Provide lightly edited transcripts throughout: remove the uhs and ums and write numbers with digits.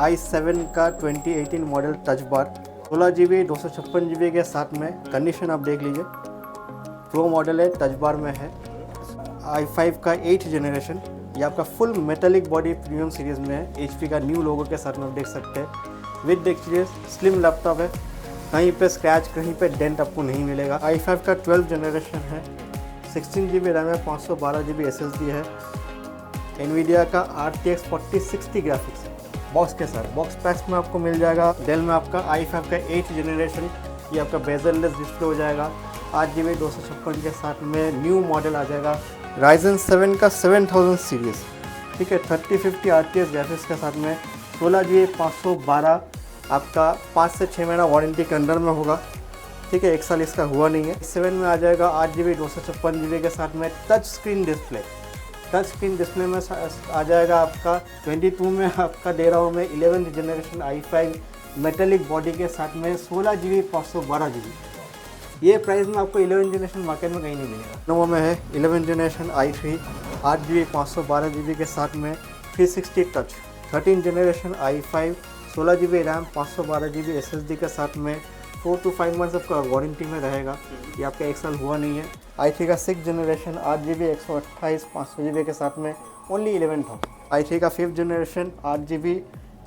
i7 का 2018 model touch bar 16 GB 256 GB के साथ में। कंडीशन आप देख लीजिए, प्रो मॉडल है, टच बार में है। i5 का 8th जनरेशन, ये आपका full metallic body premium series में है। HP का न्यू लोगो के साथ में आप देख सकते हैं। विद देखिए स्लिम लैपटॉप है, कहीं पे स्क्रैच कहीं पे डेंट आपको नहीं मिलेगा। i5 का 12th जनरेशन है, 16 GB रैम है, 512 GB SSD है। NVIDIA का RTX 4060 ग्राफिक्स है बॉक्स के साथ। बॉक्स पैक्स में आपको मिल जाएगा। डेल में आपका i5 का 8th जनरेशन, ये आपका बेजललेस डिस्प्ले हो जाएगा। 8GB 256 के साथ में न्यू मॉडल आ जाएगा। Ryzen 7 का 7000 सीरीज़, ठीक है, 3050 RTS ग्राफिक्स के साथ में। 16GB 512 आपका 5 से 6 महीना वारंटी के अंदर में होगा, ठीक है, 1 साल इसका हुआ नहीं है। 7 में आ जाएगा 8GB 256 के साथ में touch screen display. Touch screen display में आ जाएगा आपका 22 में आपका दे रहा हूँ मैं 11th generation i5 metallic body के साथ में 16GB 512GB। ये प्राइस में आपको 11th जनरेशन मार्केट में कहीं नहीं मिलेगा। नोवा में है 11th generation i3 8GB 512GB के साथ में 360 touch. 13th generation i5 16GB RAM 512GB SSD के साथ में 4 to 5 मंथ्स आपका वारंटी में रहेगा। ये आपका 1 साल हुआ नहीं है। i3 का 6th जनरेशन 8GB 128 500GB के साथ में ओनली 11,000। i3 का 5th generation 8GB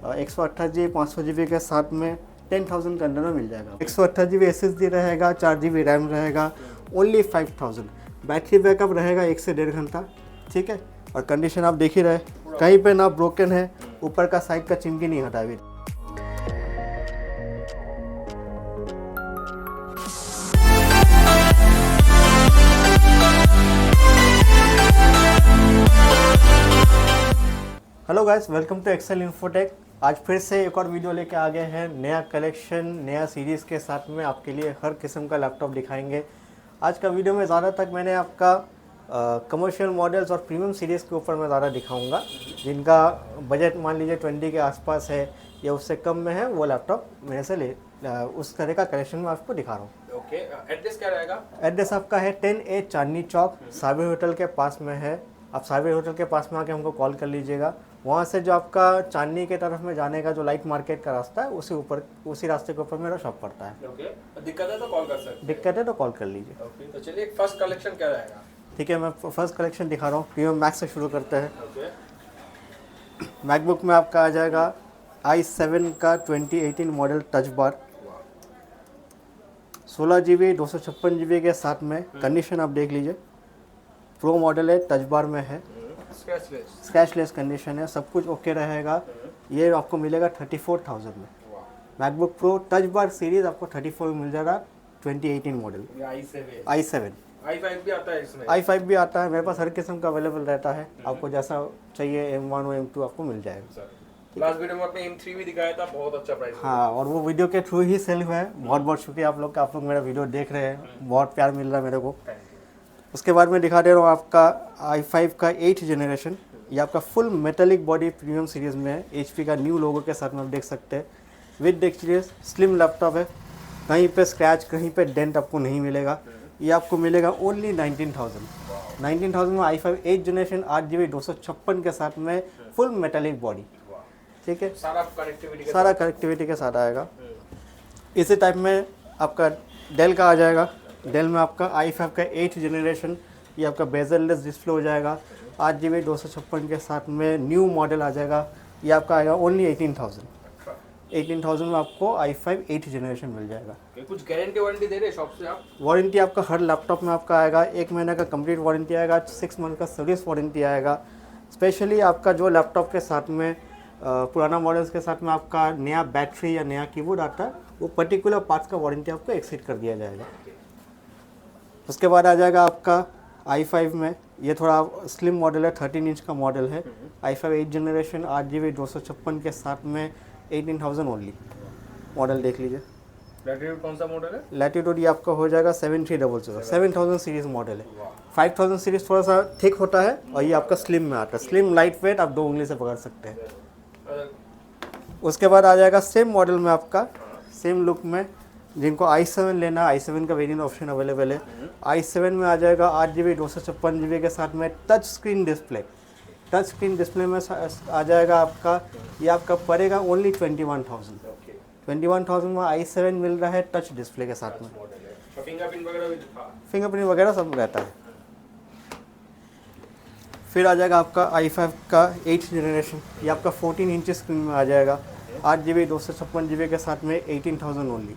128GB 500GB के साथ में 10,000 के अंदर में मिल जाएगा। 128GB SSD रहेगा, 4GB रैम रहेगा, ओनली 5,000। बैटरी बैकअप रहेगा 1 से 1.5 घंटा, ठीक है। और कंडीशन आप देख ही रहे, कहीं पे ना ब्रोकन है, ऊपर का साइड का चिमकी नहीं हटा अभी। Hello guys, welcome to Excel Infotech. आज फिर से एक और वीडियो लेके आ गए हैं। नया कलेक्शन, नया सीरीज़ के साथ में आपके लिए हर किस्म का लैपटॉप दिखाएंगे। आज का वीडियो में ज़्यादा तक मैंने आपका कमर्शियल मॉडल्स और प्रीमियम सीरीज़ के ऊपर मैं ज़्यादा दिखाऊंगा, जिनका बजट मान लीजिए 20 के आसपास है या उससे कम में है, वो लैपटॉप मेरे से उस तरह का कलेक्शन में आपको दिखा रहा हूँ। ओके, एड्रेस क्या रहेगा? एड्रेस आपका है 10A चांदनी चौक, साबिर होटल के पास में है। आप साबिर होटल के पास में आके हमको कॉल कर लीजिएगा। वहाँ से जो आपका चांदनी के तरफ में जाने का जो लाइट मार्केट का रास्ता है, उसी रास्ते के ऊपर मेरा शॉप पड़ता है। ओके, दिक्कत है तो कॉल कर सकते हैं। दिक्कत है तो कॉल कर लीजिए। ओके, तो चलिए फर्स्ट कलेक्शन क्या रहेगा? ठीक है, मैं फर्स्ट कलेक्शन दिखा रहा हूँ। प्रीमियम मैक्स से शुरू करते हैं। ओके, मैकबुक में आपका आ जाएगा i7 का 2018 model touch bar 16GB 256GB के साथ में। कंडीशन आप देख लीजिए, प्रो मॉडल है, टच बार में है, स्क्रैचलेस कंडीशन है, सब कुछ ओके रहेगा। ये आपको मिलेगा 34,000 में। MacBook pro touch bar series आपको 34 में मिल जाएगा, 2018 मॉडल i7। i5 भी आता है इसमें? i5 भी आता है, मेरे पास हर किस्म का अवेलेबल रहता है। आपको जैसा चाहिए M1 और M2 आपको मिल जाएगा। लास्ट वीडियो में आपने M3 भी दिखाया था, बहुत अच्छा प्राइस। हाँ, और वो वीडियो के थ्रू ही सेल हुआ है। बहुत बहुत शुक्रिया आप लोग का, आप लोग मेरा वीडियो देख रहे हैं, बहुत प्यार मिल रहा है मेरे को। उसके बाद मैं दिखा दे रहा हूँ आपका i5 का 8th जनरेशन, ये आपका full metallic body premium series में है। HP का न्यू लोगो के साथ में आप देख सकते हैं। विद देखिए स्लिम लैपटॉप है, कहीं पे स्क्रैच कहीं पे डेंट आपको नहीं मिलेगा। ये आपको मिलेगा ओनली 19,000 में। i5 8th जनरेशन 8GB 256 के साथ में फुल मेटेलिक बॉडी, ठीक है, सारा कनेक्टिविटी के साथ आएगा। इसी टाइप में आपका डेल का आ जाएगा। डेल में आपका i5 का 8th जनरेशन, ये आपका बेजललेस डिस्प्ले हो जाएगा। 8GB 256 के साथ में न्यू मॉडल आ जाएगा। ये आपका आएगा ओनली 18,000 में आपको i5 8th जनरेशन मिल जाएगा। कुछ गारंटी वारंटी दे रहे हैं शॉप से आप? वारंटी आपका हर लैपटॉप में आपका आएगा, 1 महीने का कंप्लीट वारंटी आएगा, 6 मंथ का सर्विस वारंटी आएगा। स्पेशली आपका जो लैपटॉप के साथ में पुराना मॉडल्स के साथ में आपका नया बैटरी या नया कीबोर्ड आता है, वो पर्टिकुलर पार्ट्स का वारंटी आपको एक्सीड कर दिया जाएगा। उसके बाद आ जाएगा आपका i5 में, ये थोड़ा स्लिम मॉडल है, 13 इंच का मॉडल है। i5 8th जनरेशन 8GB 256 के साथ में 18,000 ओनली। मॉडल देख लीजिए। लैटिट्यूड कौन सा मॉडल है? लैटिट्यूड ये आपका हो जाएगा 7300, 7000 सीरीज मॉडल है। 5000 सीरीज थोड़ा सा थिक होता है और ये आपका स्लिम में आता है। स्लिम लाइट वेट, आप 2 उंगली से पकड़ सकते हैं। उसके बाद आ जाएगा सेम मॉडल में आपका, सेम लुक में, जिनको i7 लेना है, i7 का वेरिएंट ऑप्शन अवेलेबल है। i7 में आ जाएगा 8GB 256GB के साथ में touch screen display, touch screen display में आ जाएगा आपका, ये आपका पड़ेगा ओनली 21,000। ओके 21,000 में i7 मिल रहा है टच डिस्प्ले के साथ में, मॉडल है, फिंगरप्रिंट वगैरह भी फिंगरप्रिंट वगैरह सब रहता है। फिर आ जाएगा आपका i5 का 8th जनरेशन, ये आपका 14 इंच स्क्रीन में आ जाएगा, 8GB 256GB के साथ में 18,000 ओनली।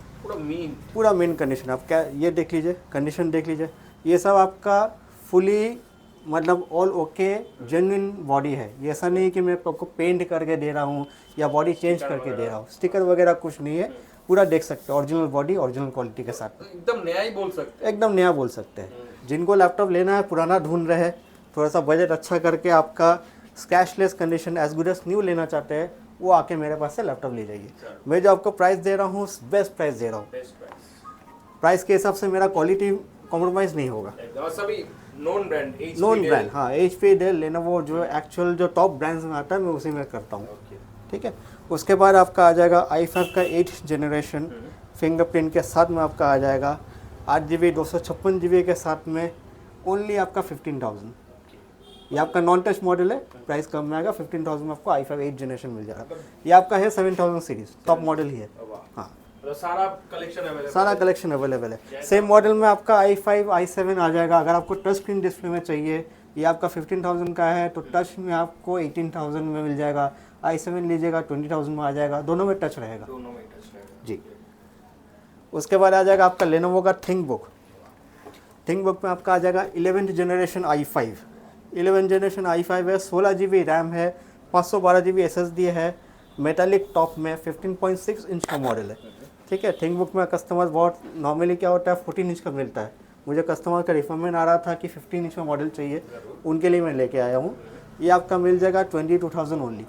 पूरा मेन कंडीशन, आप क्या ये देख लीजिए, कंडीशन देख लीजिए, ये सब आपका फुली मतलब ऑल ओके जेन्युइन बॉडी है। ये ऐसा नहीं कि मैं आपको पेंट करके दे रहा हूँ या बॉडी चेंज करके दे रहा हूँ, स्टिकर वगैरह कुछ नहीं है, पूरा देख सकते हैं ओरिजिनल बॉडी ओरिजिनल क्वालिटी के साथ। एकदम नया ही बोल सकते हैं, एकदम नया बोल सकते हैं। जिनको लैपटॉप लेना है, पुराना ढूंढ रहे हैं, थोड़ा सा बजट अच्छा करके आपका scratchless condition as good as new लेना चाहते हैं, वो आके मेरे पास से लैपटॉप ले जाइए। मैं जो आपको प्राइस दे रहा हूँ बेस्ट प्राइस दे रहा हूँ, प्राइस के हिसाब से मेरा क्वालिटी कॉम्प्रोमाइज़ नहीं होगा। और सभी नोन ब्रांड, नोन ब्रांड, हाँ HP डेल लेनोवो जो एक्चुअल जो टॉप ब्रांड्स में आता है मैं उसी में करता हूँ। ठीक है, उसके बाद आपका आ जाएगा i5 का 8th जनरेशन फिंगरप्रिंट के साथ में आपका आ जाएगा, 8GB 256GB के साथ में ओनली आपका 15,000। ये आपका नॉन टच मॉडल है, प्राइस कम में आएगा, 15,000 में आपको i5 8th जनरेशन मिल जाएगा। ये आपका है 7,000 सीरीज, टॉप मॉडल ही है। हाँ, सारा कलेक्शन अवेलेबल है। सेम मॉडल में आपका i5 i7 आ जाएगा। अगर आपको टच स्क्रीन डिस्प्ले में चाहिए, ये आपका 15,000 का है, तो टच में आपको 18,000 में मिल जाएगा। i7 लीजिएगा 20,000 में आ जाएगा, दोनों में टच रहेगा जी। उसके बाद आ जाएगा आपका लेनोवो का थिंकबुक में आपका आ जाएगा 11th generation i5। 11th generation i5 है, 16GB रैम है, 512GB SSD है, मेटालिक टॉप में 15.6 इंच का मॉडल है। ठीक है, थिंकबुक में कस्टमर बहुत नॉर्मली क्या होता है 14 इंच का मिलता है, मुझे कस्टमर का रिफरमेंट आ रहा था कि 15 इंच का मॉडल चाहिए, उनके लिए मैं लेके आया हूँ। ये आपका मिल जाएगा 22,000 ओनली।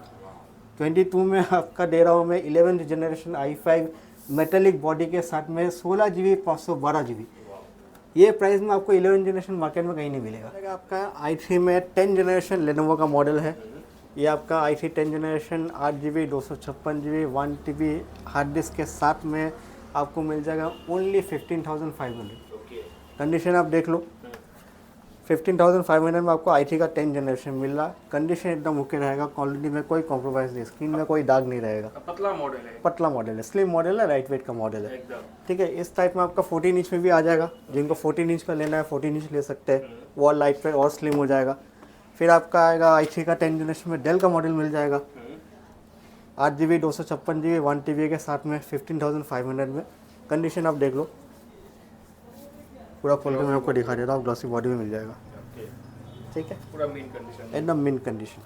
22 में आपका दे रहा हूँ मैं 11th generation i5 metallic body के साथ में 16GB 512GB। ये प्राइस में आपको 11th जनरेशन मार्केट में कहीं नहीं मिलेगा। आपका i3 में 10th जनरेशन लेनोवो का मॉडल है। ये आपका i3 10th generation 8GB 256GB 1TB hard disk के साथ में आपको मिल जाएगा ओनली 15,500। कंडीशन आप देख लो, 15,500 में आपको i3 का 10th जनरेशन मिल रहा। कंडीशन एकदम ओके रहेगा, क्वालिटी में कोई कॉम्प्रोमाइज़ नहीं, स्क्रीन में कोई दाग नहीं रहेगा। पतला मॉडल है, स्लिम मॉडल है, लाइट वेट का मॉडल है। ठीक है, इस टाइप में आपका 14 इंच में भी आ जाएगा, जिनको 14 इंच का लेना है 14 इंच ले सकते हैं, वो लाइट वेट और स्लिम हो जाएगा। फिर आपका आएगा i3 का 10th जनरेशन में डेल का मॉडल मिल जाएगा, 8GB 256GB 1TB के साथ में 15,500 में। कंडीशन आप देख लो, पूरा खोल के मैं आपको दिखा देता हूँ, ग्लॉसी बॉडी में मिल जाएगा। ठीक है, पूरा मेन कंडीशन, एकदम मिन कंडीशन।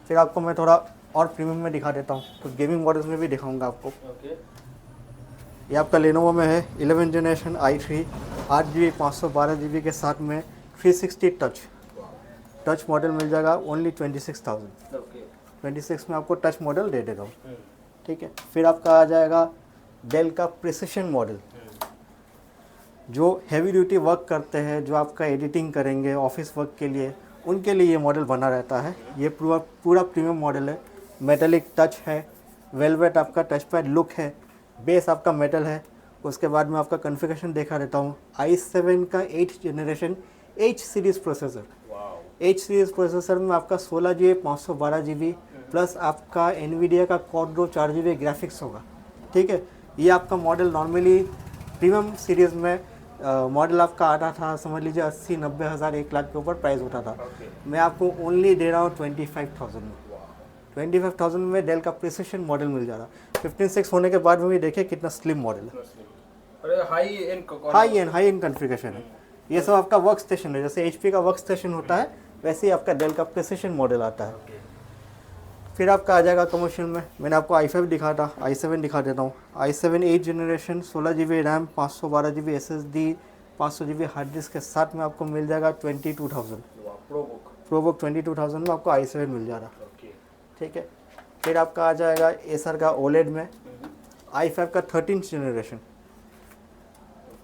फिर आपको मैं थोड़ा और प्रीमियम में दिखा देता हूँ, कुछ गेमिंग मॉडल्स में भी दिखाऊंगा आपको। ये आपका लेनोवो में है 11th generation i3 8GB 512GB के साथ में 360 टच मॉडल मिल जाएगा ओनली 26,000। 26 में आपको टच मॉडल दे देता हूँ। ठीक है, फिर आपका आ जाएगा डेल का प्रिसिशन मॉडल, जो हैवी ड्यूटी वर्क करते हैं, जो आपका एडिटिंग करेंगे ऑफिस वर्क के लिए, उनके लिए ये मॉडल बना रहता है। ये पूरा प्रीमियम मॉडल है, मेटालिक टच है, वेलवेट आपका टच पैड लुक है, बेस आपका मेटल है। उसके बाद में आपका कॉन्फ़िगरेशन देखा देता हूँ। i7 का 8th generation H series processor, H series processor में आपका 16GB 512GB प्लस आपका NVIDIA का Quadro 4GB ग्राफिक्स होगा। ठीक है, ये आपका मॉडल नॉर्मली प्रीमियम सीरीज़ में मॉडल आपका आता था, समझ लीजिए 80-90 हज़ार 1 लाख के ऊपर प्राइस होता था। मैं आपको ओनली दे रहा हूँ 25,000 में। 25,000 में डेल का प्रिसिशन मॉडल मिल जा रहा। 15.6 होने के बाद में भी देखिए कितना स्लिम मॉडल है, हाई एंड कॉन्फ़िगरेशन है। ये सब आपका वर्क स्टेशन है, जैसे HP का वर्क स्टेशन होता है वैसे ही आपका डेल का प्रिसिशन मॉडल आता है। फिर आपका आ जाएगा कमर्शियल में, मैंने आपको i5 दिखा था, i7 दिखा देता हूँ। i7 8th generation 16GB RAM 512GB SSD 500GB hard disk के साथ में आपको मिल जाएगा 22,000। प्रोबुक 22,000 में आपको i7 मिल जा रहा। ठीक है, फिर आपका आ जाएगा एसर का ओलेड में i5 का 13th जनरेशन।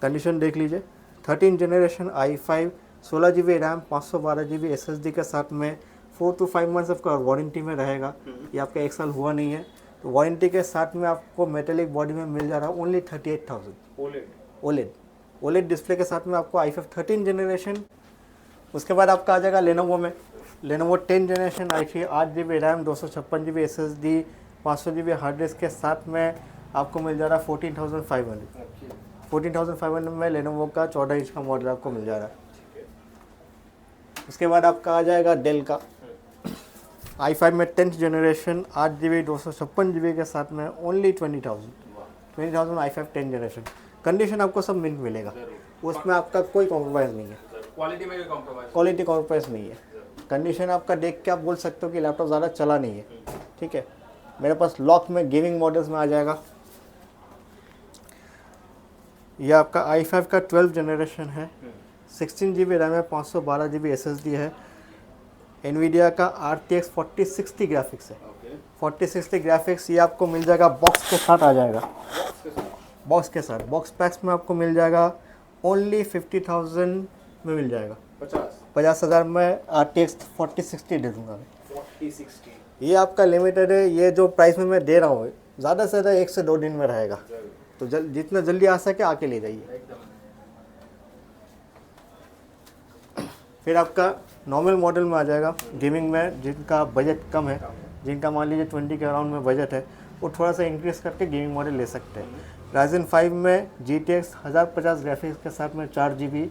कंडीशन देख लीजिए, 13th generation i5 16GB RAM 512GB SSD के साथ में 4 to 5 मंथ्स आपका वारंटी में रहेगा। ये आपका 1 साल हुआ नहीं है, तो वारंटी के साथ में आपको मेटेलिक बॉडी में मिल जा रहा है ओनली 38,000। ओलेड डिस्प्ले के साथ में आपको i5 13th जनरेशन उसके बाद आपका आ जाएगा लेनोवो में, Lenovo 10 generation i3 8 GB RAM 256 GB SSD 500 GB hard disk के साथ में आपको मिल जा रहा है 14,500 में लेनोवो का 14 इंच का मॉडल आपको मिल जा रहा है। उसके बाद आपका आ जाएगा डेल का i5 में 10th जनरेशन 8 GB 256 GB के साथ में ओनली 20,000 i5 10 जनरेशन। कंडीशन आपको सब मिंट मिलेगा, उसमें आपका कोई कॉम्प्रोमाइज़ नहीं है, क्वालिटी में भी कॉम्प्रोमाइज। क्वालिटी कॉम्प्रोमाइज़ नहीं है। कंडीशन आपका देख के आप बोल सकते हो कि लैपटॉप ज़्यादा चला नहीं है, ठीक है। मेरे पास लॉक में गेमिंग मॉडल्स में आ जाएगा, यह आपका i5 का 12 जनरेशन है, 16 GB रैम है, 512 GB SSD है, NVIDIA का RTX 4060 ग्राफिक्स है। 4060 ग्राफिक्स ये आपको मिल जाएगा बॉक्स के साथ आ जाएगा, बॉक्स के साथ। बॉक्स पैक्स में आपको मिल जाएगा ओनली 50,000 में मिल जाएगा, 50,000 में RTX 4060 दे दूँगा मैं। 4060 ये आपका लिमिटेड है, ये जो प्राइस में मैं दे रहा हूँ ज़्यादा से ज़्यादा 1 से 2 दिन में रहेगा, तो जितना जल्दी आ सके आके ले जाइए। एकदम। फिर आपका नॉर्मल मॉडल में आ जाएगा गेमिंग में, जिनका बजट कम है, जिनका मान लीजिए 20 के अराउंड में बजट है, वो थोड़ा सा इंक्रीज़ करके गेमिंग मॉडल ले सकते हैं। Ryzen 5 में GTX 1050 ग्राफिक्स के साथ में 4 GB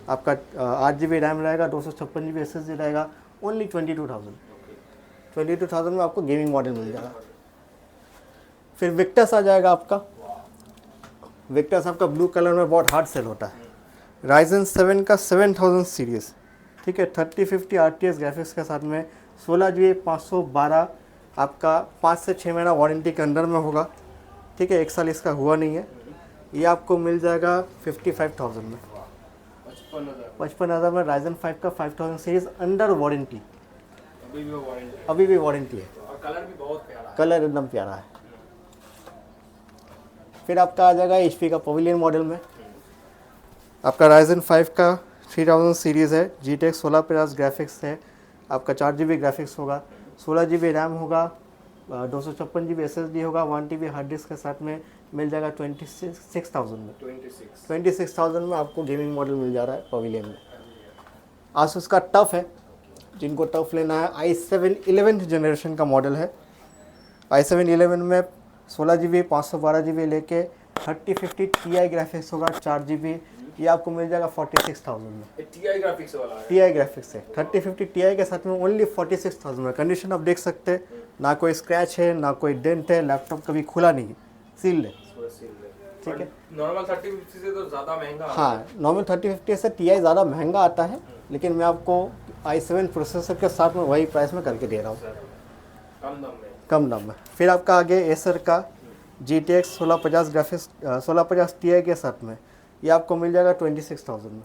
आपका 8 GB रैम रहेगा, 256 GB SSD रहेगा, ओनली 22,000 में आपको गेमिंग मॉडल मिल जाएगा। फिर विक्टस आ जाएगा आपका, विक्टस आपका ब्लू कलर में बहुत हार्ड सेल होता है। Ryzen 7 का 7000 सीरीज़, ठीक है, 3050 RTS ग्राफिक्स के साथ में 16 GB 512 आपका 5 से 6 महीना वारंटी के अंदर में होगा, ठीक है, 1 साल इसका हुआ नहीं है। ये आपको मिल जाएगा 55,000 में, 55,000 में Ryzen 5 का 5000 सीरीज़ अंडर वारंटी, अभी भी वारंटी है, और कलर भी बहुत प्यारा है। कलर एकदम प्यारा है। फिर आपका आ जाएगा HP का पवेलियन मॉडल में, आपका Ryzen 5 का 3000 सीरीज़ है, GTX 1650 ग्राफिक्स है, आपका 4 GB ग्राफिक्स होगा, 16 GB रैम होगा, 256 GB SSD होगा, 1 TB हार्ड डिस्क के साथ में मिल जाएगा 26,000 में। 26,000 में आपको गेमिंग मॉडल मिल जा रहा है पवेलियन में। आसूस का टफ है, जिनको टफ लेना है, i7 11th जनरेशन का मॉडल है। i7 11 में 16 GB 512 GB लेके 3050 Ti ग्राफिक्स होगा, 4 GB, ये आपको मिल जाएगा 46,000 में। TI ग्राफिक्स वाला है। TI ग्राफिक्स है, 3050 Ti के साथ में ओनली 46,000 में। कंडीशन आप देख सकते हैं, ना कोई स्क्रैच है ना कोई डेंट है, लैपटॉप कभी खुला नहीं है, सील्ड है, ठीक है। नॉर्मल 3050 से तो ज़्यादा महंगा। हाँ, नॉर्मल 3050 से Ti ज़्यादा महंगा आता है, लेकिन मैं आपको i7 प्रोसेसर के साथ में वही प्राइस में करके दे रहा हूँ, कम दाम में। फिर आपका आगे एसर का GTX 1650 ग्राफिक्स 1650 Ti के साथ में ये आपको मिल जाएगा 26,000 में।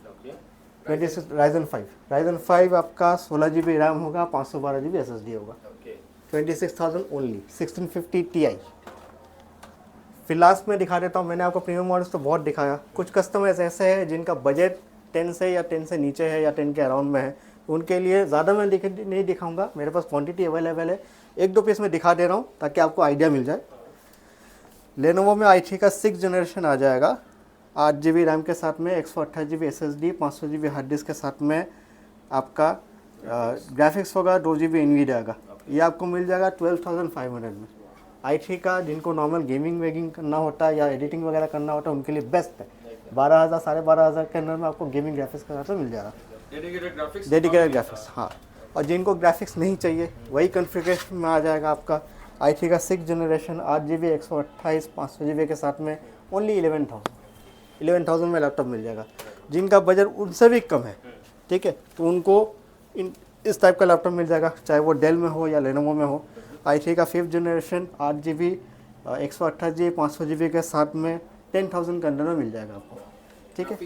26 Ryzen 5 आपका 16 GB रैम होगा, 512 GB SSD होगा, 26,000 ओनली, 1650 Ti। फिर लास्ट में दिखा देता हूँ, मैंने आपको प्रीमियम मॉडल्स तो बहुत दिखाया, कुछ कस्टमर्स ऐसे हैं जिनका बजट 10 से या 10 से नीचे है या 10 के अराउंड में है, उनके लिए ज़्यादा मैं नहीं दिखाऊंगा, मेरे पास क्वांटिटी अवेलेबल है, 1-2 पीस में दिखा दे रहा हूँ ताकि आपको आइडिया मिल जाए। लेनोवो में i3 का 6 जनरेशन आ जाएगा, 8 GB रैम के साथ में 128 GB SSD 500 GB hard disk के साथ में आपका ग्राफिक्स होगा, 2 GB NVIDIA का, ये आपको मिल जाएगा 12,500 में। i3 का जिनको नॉर्मल गेमिंग वेगिंग करना होता है या एडिटिंग वगैरह करना होता है उनके लिए बेस्ट है, 12,000 12,500 के अंदर में आपको गेमिंग ग्राफिक्स के साथ में मिल जाएगा, डेडिकेटेड ग्राफिक्स। हाँ, और जिनको ग्राफिक्स नहीं चाहिए वही कॉन्फ़िगरेशन में आ जाएगा आपका i3 का 6 जनरेशन 8 GB 128 500 GB के साथ में ओनली 11,000 में लैपटॉप मिल जाएगा। जिनका बजट उनसे भी कम है, ठीक है, तो उनको इस टाइप का लैपटॉप मिल जाएगा, चाहे वो डेल में हो या लेनोवो में हो। i3 का 5th generation 8 GB 128 GB 500 GB के साथ में 10,000 के अंदर में मिल जाएगा आपको, ठीक है,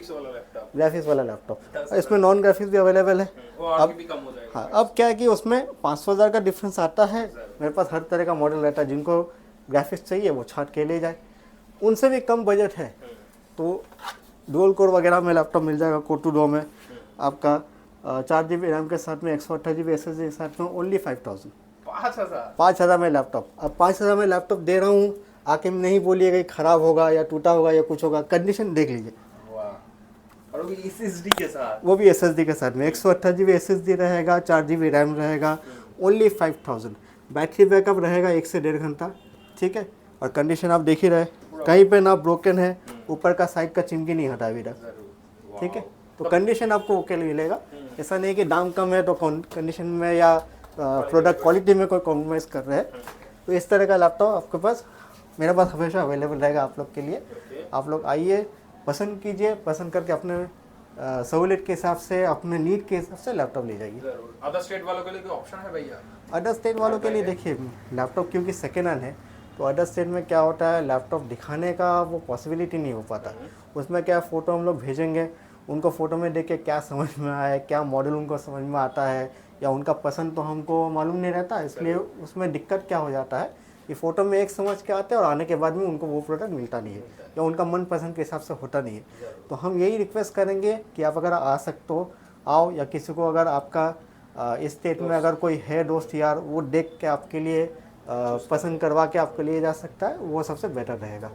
ग्राफिक्स वाला लैपटॉप। इसमें नॉन ग्राफिक्स भी अवेलेबल है। अब हाँ, अब क्या है कि उसमें 500,000 का डिफरेंस आता है, मेरे पास हर तरह का मॉडल रहता है, जिनको ग्राफिक्स चाहिए वो छाट के ले जाए, उनसे भी कम बजट है तो डुअल कोर वगैरह में लैपटॉप मिल जाएगा। कोर 2 में आपका 4 GB रैम के साथ में 128 GB SSD के साथ में ओनली 5,000 में लैपटॉप। अब 5,000 में लैपटॉप दे रहा हूँ, आके नहीं बोलिएगा कि ख़राब होगा या टूटा होगा या कुछ होगा, कंडीशन देख लीजिए। और और वो SSD के साथ। वो भी SSD के साथ में 128 GB SSD रहेगा, 4 GB रैम रहेगा, ओनली 5000। बैटरी बैकअप रहेगा 1 से 1.5 घंटा, ठीक है। और कंडीशन आप देख ही रहे, कहीं पे ना ब्रोकन है, ऊपर का साइड का चिमकी नहीं हटा अभी तक, ठीक है। तो कंडीशन आपको ओके मिलेगा। ऐसा नहीं कि दाम कम है तो कंडीशन में या प्रोडक्ट क्वालिटी में कोई कॉम्प्रोमाइज़ कर रहे हैं। तो इस तरह का लैपटॉप आपके पास, मेरे पास हमेशा अवेलेबल रहेगा आप लोग के लिए। आप लोग आइए, पसंद कीजिए, पसंद करके अपने सहूलियत के हिसाब से, अपने नीड के हिसाब से लैपटॉप ले जाइए। अदर स्टेट वालों के लिए कोई ऑप्शन है भैया? अदर स्टेट वालों के लिए देखिए, लैपटॉप क्योंकि सेकेंड हैंड है, तो अदर स्टेट में क्या होता है, लैपटॉप दिखाने का वो पॉसिबिलिटी नहीं हो पाता। उसमें क्या फ़ोटो हम लोग भेजेंगे, उनको फ़ोटो में देख के क्या समझ में आए, क्या मॉडल उनको समझ में आता है, या उनका पसंद तो हमको मालूम नहीं रहता। इसलिए उसमें दिक्कत क्या हो जाता है कि फ़ोटो में एक समझ के आते हैं और आने के बाद में उनको वो प्रोडक्ट मिलता नहीं है, या उनका मन पसंद के हिसाब से होता नहीं है। तो हम यही रिक्वेस्ट करेंगे कि आप अगर आ सकते हो आओ, या किसी को अगर आपका इस स्टेट में अगर कोई है दोस्त यार, वो देख के आपके लिए पसंद करवा के आपके लिए जा सकता है, वो सबसे बेटर रहेगा।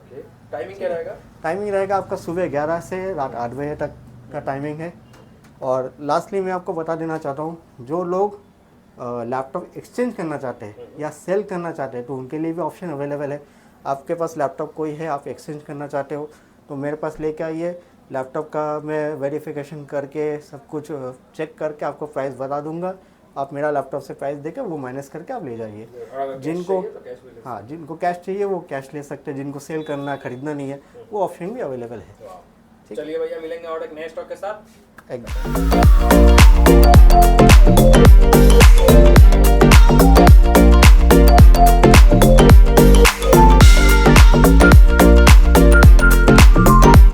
टाइमिंग क्या रहेगा? टाइमिंग रहेगा आपका सुबह 11 से रात 8 बजे तक का टाइमिंग है। और लास्टली मैं आपको बता देना चाहता हूँ, जो लोग लैपटॉप एक्सचेंज करना चाहते हैं या सेल करना चाहते हैं, तो उनके लिए भी ऑप्शन अवेलेबल है। आपके पास लैपटॉप कोई है, आप एक्सचेंज करना चाहते हो, तो मेरे पास लेके आइए। लैपटॉप का मैं वेरिफिकेशन करके सब कुछ चेक करके आपको प्राइस बता दूंगा। आप मेरा लैपटॉप से प्राइस देके वो माइनस करके आप ले जाइए। जिनको हाँ, जिनको कैश चाहिए वो कैश ले सकते हैं, जिनको सेल करना खरीदना नहीं है वो ऑप्शन भी अवेलेबल है। चलिए भैया, मिलेंगे और एक नए स्टॉक के साथ। एकदम।